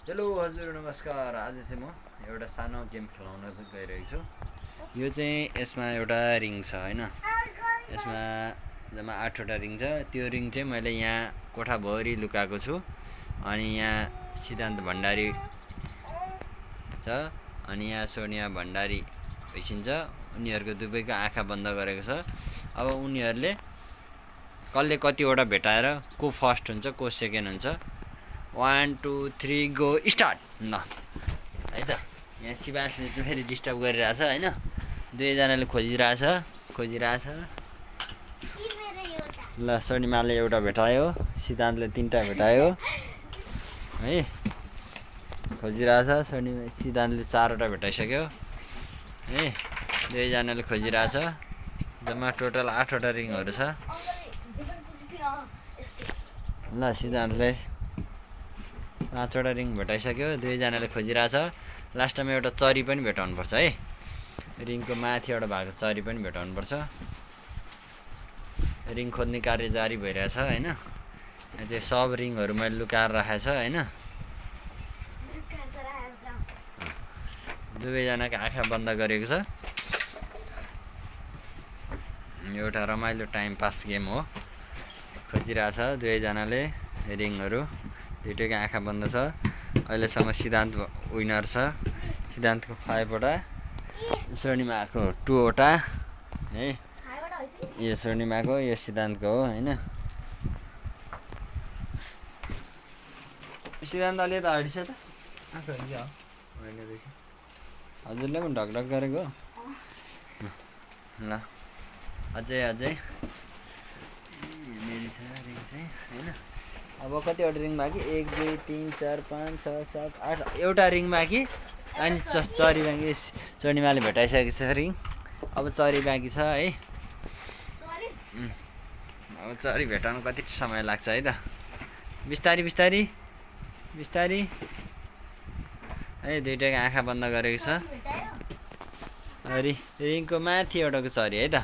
Hello हजुर नमस्कार। आज चाहिँ म एउटा सानो गेम खेलाउन गइरहेको छु। यो चाहिँ यसमा एउटा रिङ छ हैन। यसमा जम्मा 8वटा रिङ छ। त्यो रिङ चाहिँ मैले यहाँ कोठाभरि लुकाएको छु। अनि यहाँ सिद्धान्त भण्डारी छ अनि यहाँ सोनिया भण्डारी भइसिन्छ। उनीहरूको दुवैको आँखा बन्द गरेको छ। अब उनीहरूले कसले कतिवटा भेटाएर को फर्स्ट हुन्छ को सेकेन्ड हुन्छ 1 2 3 गो स्टार्ट। ल है त यहाँ शिवासले चाहिँ फेरि डिस्टर्ब गरिरहेछ हैन। दुवैजनाले खोजिरहेछ। ल सोनिमाले एउटा भेटायो, सिद्धान्तले 3टा भेटायो है। खोजिरहेछ सिद्धान्तले 4वटा भेटाइसक्यो है। दुवैजनाले खोजिरहेछ। जम्मा टोटल 8वटा रिङहरू छ। ल सिद्धान्तले 5वटा रिङ भेटाइसक्यो। दुवैजनाले खोजिरहेछ। लास्टमा एउटा चरी पनि भेटाउनुपर्छ है। रिङको माथिबाट भएको चरी पनि भेटाउनुपर्छ। रिङ खोज्ने कार्य जारी भइरहेछ हैन। यहाँ चाहिँ सब रिङहरू मैले लुकाएर राखेको छ हैन। दुवैजनाको आँखा बन्द गरेको छ। एउटा रमाइलो टाइम पास गेम हो। खोजिरहेछ दुवैजनाले रिङहरू। दुइटैको आँखा बन्द छ। अहिलेसम्म सिद्धान्त विनर छ। सिद्धान्तको 5वटा, स्वर्णिमाको 2वटा है। यो स्वर्णिमाको यो सिद्धान्तको हो हैन। सिद्धान्त अलि त हटिछ त होइन रहेछ। हजुरले पनि ढकढक गरेको हो। ल अझै मेरी छ रिङ चाहिँ हैन। अब कतिवटा रिङ बाँकी 1 2 3 4 5 6 7 8 एउटा रिङ बाँकी। अनि चरी बाँकी। स्वर्णिमाले भेटाइसकेको छ रिङ। अब चरी बाँकी छ है। अब चरी भेटाउनु कति समय लाग्छ है त। बिस्तारी है। दुइटैको आँखा बन्द गरेको छ। रिङको माथि एउटाको चरी है त।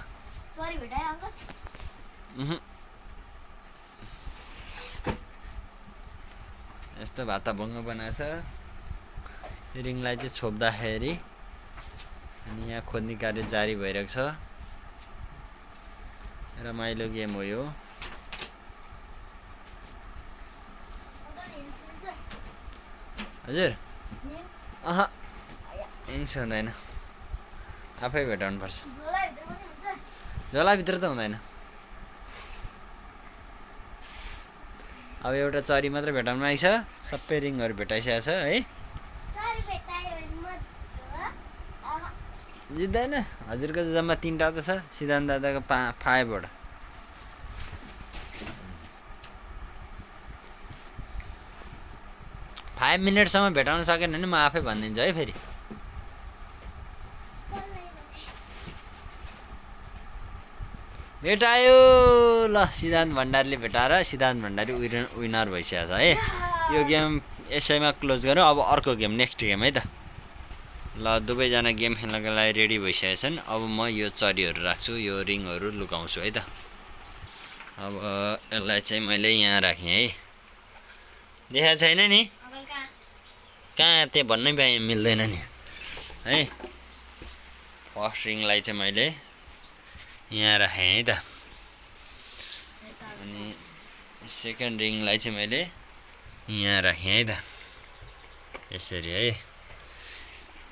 यस्तो भाताभुङ्ग बनाएको छ रिङलाई चाहिँ छोप्दाखेरि। अनि यहाँ खोज्ने कार्य जारी भइरहेको छ। रमाइलो गेम हो यो। हजुर हिंस हुँदैन, आफै भेटाउनुपर्छ। झोलाभित्र त हुँदैन। अब एउटा चरी मात्र भेटाउनु आइछ। सबै रिङहरू भेटाइसकेको छ है। जित्दैन। हजुरको जम्मा 3टा त छ। सिद्धान्त दादाको 5वटा। फाइभ मिनटसम्म भेटाउन सकेन भने म आफै भनिदिन्छु है फेरि। भेटायो। ल सिद्धान्त भण्डारीले भेटाएर सिद्धान्त भण्डारी विनर भइसकेको छ है। यो गेम यसैमा क्लोज गरौँ। अब अर्को गेम, नेक्स्ट गेम है त। ल दुवैजना गेम खेल्नको लागि रेडी भइसकेका छन्। अब म यो चरीहरू राख्छु, यो रिङहरू लुकाउँछु है त। अब यसलाई चाहिँ मैले यहाँ राखेँ है। देखाएको छैन नि कहाँ, त्यहाँ भन्नै पाएँ मिल्दैन नि है। फर्स्ट रिङलाई चाहिँ मैले यहाँ राखेँ है त। अनि सेकेन्ड रिङलाई चाहिँ मैले यहाँ राखेँ है त, यसरी है।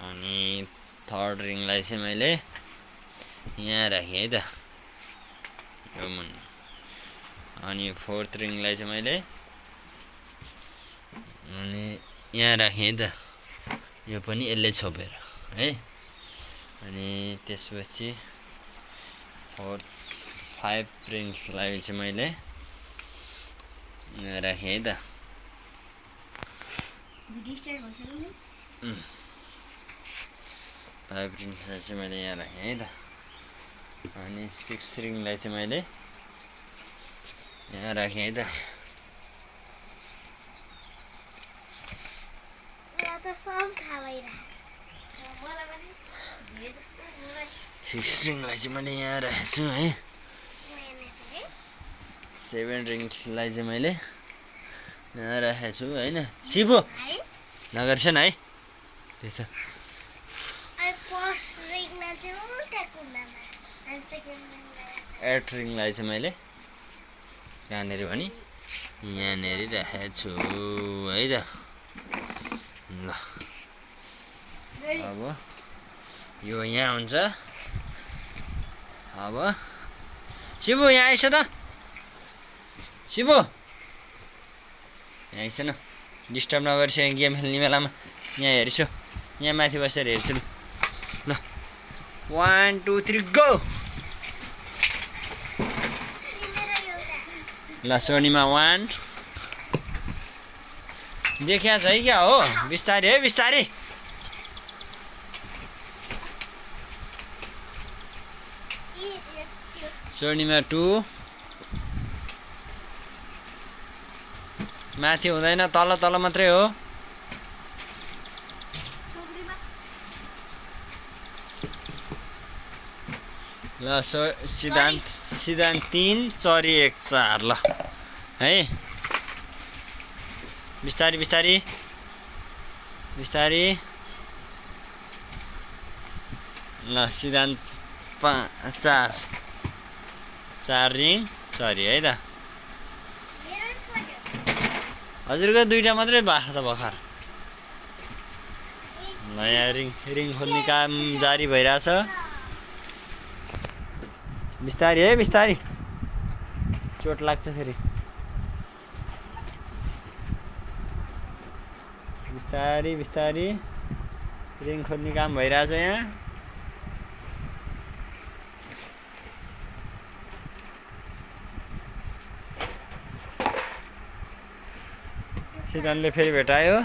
अनि थर्ड रिङलाई चाहिँ मैले यहाँ राखेँ है त, यो मुनि। अनि फोर्थ रिङलाई चाहिँ मैले अनि यहाँ राखेँ है त, यो पनि यसले छोपेर है। अनि त्यसपछि 5 रिङ्सलाई चाहिँ मैले यहाँ राखेँ है त। 5 रिङलाई चाहिँ मैले यहाँ राखेँ है त। अनि 6 रिङलाई चाहिँ मैले यहाँ राखेँ है त। 6 रिङलाई चाहिँ मैले यहाँ राखेको छु है। 7 रिङलाई चाहिँ मैले यहाँ राखेको छु होइन। शिवु नगर्छन् है त्यही त एट रिङलाई चाहिँ मैले कहाँनिर भने यहाँनिर राखेको छु है त ल अब यो यहाँ हुन्छ अब शिवु यहाँ आइस त शिवु यहाँ आइस न डिस्टर्ब नगर्छ यहाँ गेम खेल्ने बेलामा यहाँ हेर्छु यहाँ माथि बसेर हेर्छु ल 1 2 3 गो ल सोनीमा 1 देखिया छ है क्या हो बिस्तारै है बिस्तारै सोनीमा 2 माथि हुँदैन तल तल मात्रै हो ल सिद्धान्त 3 चरी 1 4 ल है बिस्तारी बिस्तारी बिस्तारी ल सिद्धान्त 4 रिङ चरी है त हजुरको 2टा मात्रै भएको त भर्खर ल यहाँ रिङ खोल्ने काम जारी भइरहेछ बिस्तारी है बिस्तारी चोट लाग्छ फेरि बिस्तारी बिस्तारी रिङ खोल्ने काम भइरहेछ यहाँ सिद्धान्तले फेरि भेटायो